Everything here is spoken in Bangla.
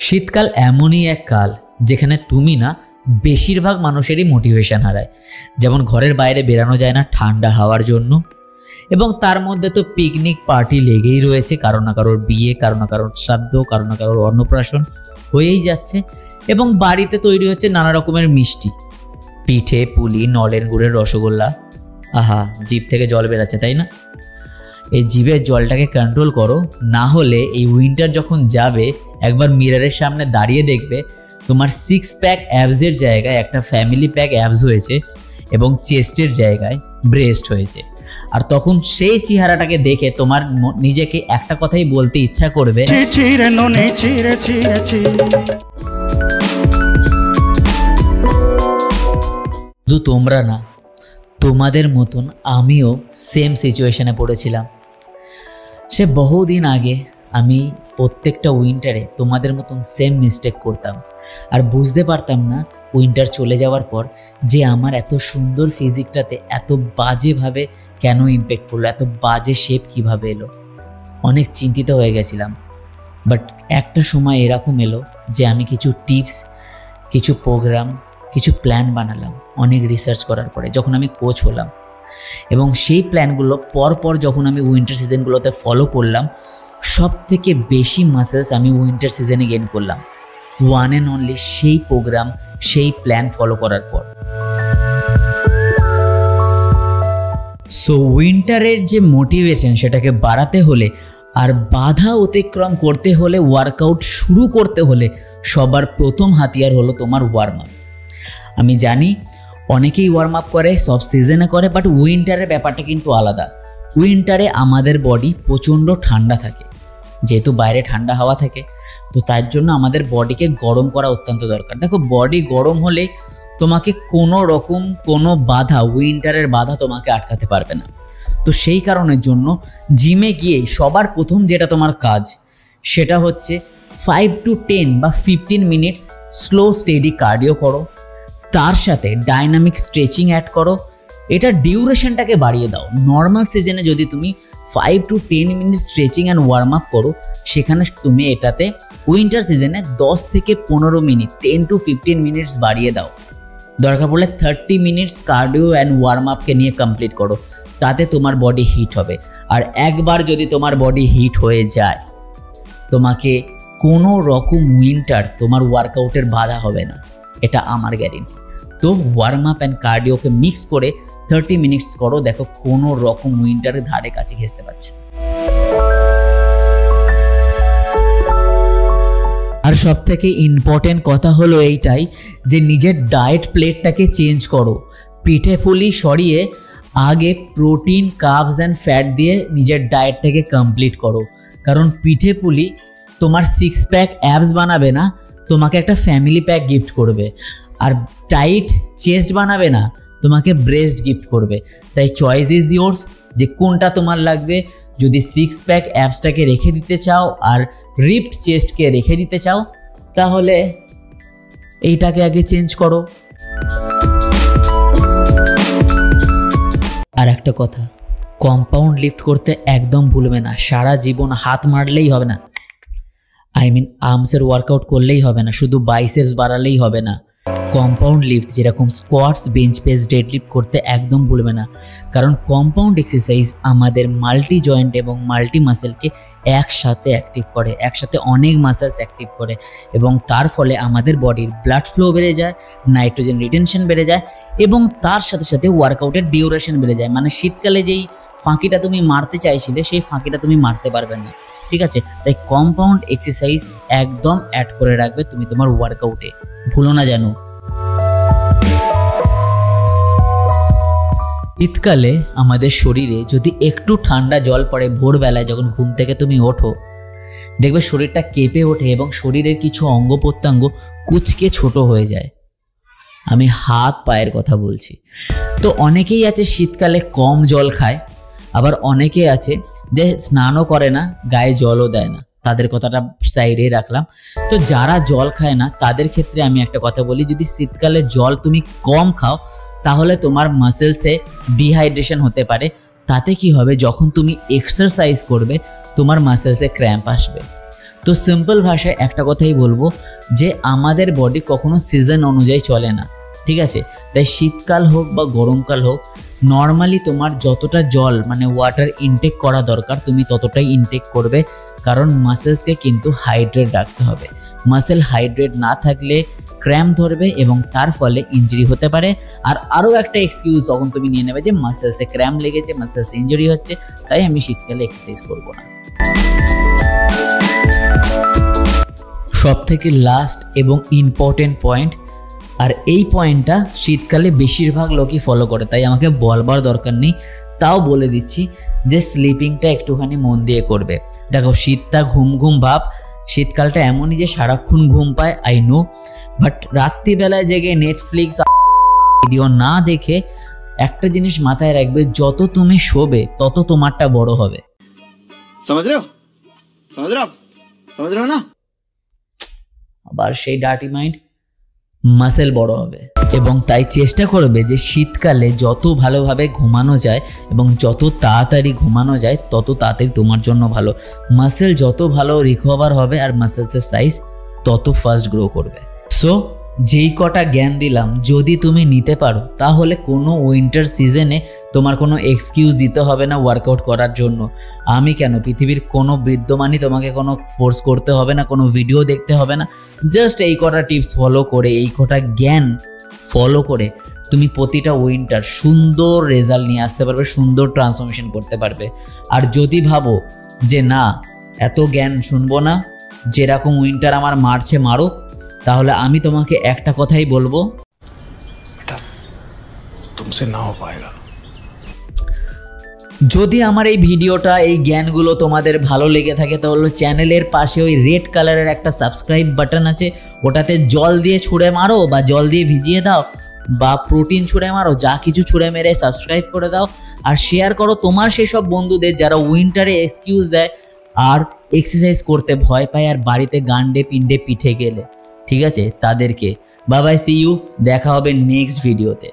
শীতকাল এমনই এক কাল যেখানে তুমি না বেশিরভাগ মানুষেরই মোটিভেশন হারায়। যেমন ঘরের বাইরে বেরানো যায় না ঠান্ডা হাওয়ার জন্য, এবং তার মধ্যে তো পিকনিক পার্টি লেগেই রয়েছে। কারো না কারোর বিয়ে, কারো না কারোর শ্রাদ্ধ, কারো না কারোর অন্নপ্রাশন হয়েই যাচ্ছে। এবং বাড়িতে তৈরি হচ্ছে নানা রকমের মিষ্টি, পিঠে, পুলি, নলেন গুড়ের রসগোল্লা। আহা, জিভ থেকে জল বেরাচ্ছে, তাই না? এই জিভের জলটাকে কন্ট্রোল করো, না হলে এই উইন্টার যখন যাবে একবার মিররের সামনে দাঁড়িয়ে দেখবে তোমার 6 প্যাক অ্যাবসের জায়গায় একটা ফ্যামিলি প্যাক অ্যাবস হয়েছে এবং চেস্টের জায়গায় ব্রেস্ট হয়েছে। আর তখন সেই চেহারাটাকে দেখে তোমার নিজেকে একটা কথাই বলতে ইচ্ছা করবে, শুধু তোমরা না, তোমাদের মতন আমিও সেম সিচুয়েশনে পড়েছিলাম। সে বহুদিন আগে আমি প্রত্যেকটা উইন্টারে তোমাদের মতন সেম মিস্টেক করতাম, আর বুঝতে পারতাম না উইন্টার চলে যাওয়ার পর যে আমার এত সুন্দর ফিজিকটাতে এত বাজেভাবে কেন ইম্প্যাক্ট পড়লো, এত বাজে শেপ কিভাবে এলো। অনেক চিন্তিত হয়ে গেছিলাম। বাট একটা সময় এরকম এলো যে আমি কিছু টিপস, কিছু প্রোগ্রাম, কিছু প্ল্যান বানালাম অনেক রিসার্চ করার পরে, যখন আমি কোচ হলাম। এবং সেই প্ল্যানগুলো পরপর যখন আমি উইন্টার সিজনগুলোতে ফলো করলাম, সব থেকে বেশি মাসেলস আমি উইন্টার সিজনে গেইন করলাম, ওয়ান অ্যান্ড অনলি সেই প্রোগ্রাম, সেই প্ল্যান ফলো করার পর। সো উইন্টারের যে মোটিভেশন সেটাকে বাড়াতে হলে আর বাধা অতিক্রম করতে হলে, ওয়ার্কআউট শুরু করতে হলে সবার প্রথম হাতিয়ার হলো তোমার ওয়ার্ম আপ। আমি জানি অনেকেই ওয়ার্ম আপ করে, সব সিজনে করে, বাট উইন্টারের ব্যাপারটা কিন্তু আলাদা। উইন্টারে আমাদের বডি প্রচণ্ড ঠান্ডা থাকে, যেহেতু বাইরে ঠান্ডা হাওয়া থাকে, তো তার জন্য আমাদের বডিকে গরম করা অত্যন্ত দরকার। দেখো, বডি গরম হলে তোমাকে কোনো রকম কোনো বাধা, উইন্টারের বাধা তোমাকে আটকাতে পারবে না। তো সেই কারণের জন্য জিমে গিয়ে সবার প্রথম যেটা তোমার কাজ সেটা হচ্ছে 5 to 10 বা 15 মিনিটস স্লো স্টেডি কার্ডিও করো, তার সাথে ডাইনামিক স্ট্রেচিং অ্যাড করো। এটা ডিউরেশনটাকে বাড়িয়ে দাও। নর্মাল সিজনে যদি তুমি 5 to 10 minute stretching and warm up করো, সেখানে তুমি এটাতে উইন্টার সিজনে 10 থেকে 15 মিনিট, 10 to 15 মিনিটস বাড়িয়ে দাও। দরকার পড়লে 30 মিনিটস কার্ডিও অ্যান্ড ওয়ার্ম আপকে নিয়ে কমপ্লিট করো, তাতে তোমার বডি হিট হবে। আর একবার যদি তোমার বডি হিট হয়ে যায়, তোমাকে কোনো রকম উইন্টার তোমার ওয়ার্কআউটের বাধা হবে না, এটা আমার গ্যারেন্টি। তো ওয়ার্ম আপ অ্যান্ড কার্ডিওকে মিক্স করে 30 মিনিটস করো, দেখো কোনো রকম উইন্টারের ধারে কাছে ঘেঁচতে পারছে। আর সব থেকে ইম্পর্টেন্ট কথা হলো এইটাই যে নিজের ডায়েট প্লেটটাকে চেঞ্জ করো। পিঠে পুলি সরিয়ে আগে প্রোটিন, কার্বস অ্যান্ড ফ্যাট দিয়ে নিজের ডায়েটটাকে কমপ্লিট করো। কারণ পিঠে পুলি তোমার 6 প্যাক অ্যাবস বানাবে না, তোমাকে একটা ফ্যামিলি প্যাক গিফট করবে। আর টাইট চেস্ট বানাবে না, তোমাকে ব্রেস্ট গিফট করবে। তাই চয়েস ইজ ইয়োর্স, যে কোনটা তোমার লাগবে। যদি 6 প্যাক অ্যাবসটাকে রেখে দিতে চাও আর রিপড চেস্টকে রেখে দিতে চাও, তাহলে এইটাকে আগে চেঞ্জ করো। আর একটা কথা, কম্পাউন্ড লিফট করতে একদম ভুলবে না। সারা জীবন হাত মারলেই হবে না, আর্মসের ওয়ার্কআউট করলেই হবে না, শুধু বাইসেপস বাড়ালেই হবে না। কম্পাউন্ড লিফট যেরকম squats, bench press, dead lift করতে একদম ভুলবে না। কারণ কম্পাউন্ড এক্সারসাইজ আমাদের মাল্টি জয়েন্ট এবং মাল্টি মাসেলকে একসাথে অ্যাক্টিভ করে, একসাথে অনেক মাসেলস অ্যাক্টিভ করে, এবং তার ফলে আমাদের বডির ব্লাড ফ্লো বেড়ে যায়, নাইট্রোজেন রিটেনশন বেড়ে যায়, এবং তার সাথে সাথে ওয়ার্কআউটের ডিউরেশন বেড়ে যায়। মানে শীতকালে যেই ফাঁকিটা তুমি মারতে চাইছিলে সেই ফাঁকিটা তুমি মারতে পারবে না, ঠিক আছে? তাই কম্পাউন্ড এক্সারসাইজ একদম অ্যাড করে রাখবে তুমি তোমার ওয়ার্কআউটে, ভুলো না যেন। শীতকালে আমাদের শরীরে যদি একটু ঠান্ডা জল পড়ে, ভোরবেলায় যখন ঘুম থেকে তুমি ওঠো, দেখবে শরীরটা কেঁপে ওঠে এবং শরীরের কিছু অঙ্গ প্রত্যঙ্গ কুঁচকে ছোট হয়ে যায়। আমি হাত পায়ের কথা বলছি। তো অনেকেই আছে শীতকালে কম জল খায়, আবার অনেকে আছে যে স্নানও করে না, গায়ে জলও দেয় না। তাদের কথাটা সাইডে রাখলাম। তো যারা জল খায় না তাদের ক্ষেত্রে আমি একটা কথা বলি, যদি শীতকালে জল তুমি কম খাও তাহলে তোমার মাসেলসে ডিহাইড্রেশন হতে পারে। তাতে কি হবে, যখন তুমি এক্সারসাইজ করবে তোমার মাসেলসে ক্র্যাম্প আসবে। তো সিম্পল ভাষায় একটা কথাই বলবো যে আমাদের বডি কখনো সিজন অনুযায়ী চলে না, ঠিক আছে? তাই শীতকাল হোক বা গরমকাল হোক, নর্মালি তোমার যতটা জল মানে ওয়াটার ইনটেক করা দরকার তুমি ততটাই ইনটেক করবে, কারণ মাসেলসকে কিন্তু হাইড্রেট রাখতে হবে। মাসেল হাইড্রেট না থাকলে ক্র্যাম্প ধরবে এবং তার ফলে ইনজুরি হতে পারে। আর আরও একটা এক্সকিউজ তখন তুমি নিয়ে নেবে যে মাসেলসে ক্র্যাম্প লেগেছে, মাসেলসে ইনজুরি হচ্ছে, তাই আমি শীতকালে এক্সারসাইজ করব না। সব থেকে লাস্ট এবং ইম্পর্টেন্ট পয়েন্ট, আর এই পয়েন্টটা শীতকালে বেশিরভাগ লোকই ফলো করে, তাই আমাকে বলবার দরকার নেই, তাও বলে দিচ্ছি যে স্লিপিংটা একটুখানি মন দিয়ে করবে। দেখো শীতটা ঘুম ঘুম ভাব, শীতকালটা এমনই যে সারাক্ষণ ঘুম পায়, আই নো, বাট রাত্রিবেলায় জেগে নেটফ্লিক্স ভিডিও না দেখে একটা জিনিস মাথায় রাখবে, যত তুমি শোবে তত তোমারটা বড় হবে। समझ रहे हो ना? আবার সেই ডার্টি মাইন্ড, মাসেল বড় হবে। এবং তাই চেষ্টা করবে যে শীতকালে যত ভালোভাবে ঘুমানো যায় এবং যত তাড়াতাড়ি ঘুমানো যায় তত তাড়াতাড়ি তোমার জন্য ভালো। মাসেল যত ভালো রিকভার হবে আর মাসেলসের সাইজ তত ফাস্ট গ্রো করবে। সো যেই কটা জ্ঞান দিলাম যদি তুমি নিতে পারো, তাহলে কোনো উইন্টার সিজনে তোমার কোনো এক্সকিউজ দিতে হবে না ওয়ার্কআউট করার জন্য। আমি কেন, পৃথিবীর কোনো বিদ্যমানই তোমাকে কোনো ফোর্স করতে হবে না, কোনো ভিডিও দেখতে হবে না। জাস্ট এই কটা টিপস ফলো করে, এই কটা জ্ঞান ফলো করে তুমি প্রতিটা উইন্টার সুন্দর রেজাল্ট নিয়ে আসতে পারবে, সুন্দর ট্রান্সফরমেশন করতে পারবে। আর যদি ভাবো যে না এত জ্ঞান শুনবো না, যেরকম উইন্টার আমার মারছে মারুক, তাহলে আমি তোমাকে একটা কথাই বলবো, বেটা তুমসে না হো পায়েগা। যদি আমার এই ভিডিওটা, এই জ্ঞানগুলো তোমাদের ভালো লেগে থাকে তাহলে চ্যানেলের পাশে ওই রেড কালারের একটা সাবস্ক্রাইব বাটন আছে, ওটাতে জল দিয়ে ছুঁড়ে মারো বা জল দিয়ে ভিজিয়ে দাও বা প্রোটিন ছুঁড়ে মারো, যা কিছু ছুঁড়ে মেরে সাবস্ক্রাইব করে দাও। আর শেয়ার করো তোমার সেই সব বন্ধুদের যারা উইন্টারে এক্সকিউজ দেয় আর এক্সারসাইজ করতে ভয় পায় আর বাড়িতে গান্ডে পিণ্ডে পিঠে গেলে, ঠিক আছে, তাদেরকে। বাই বাই, সি ইউ, দেখা হবে নেক্সট ভিডিওতে।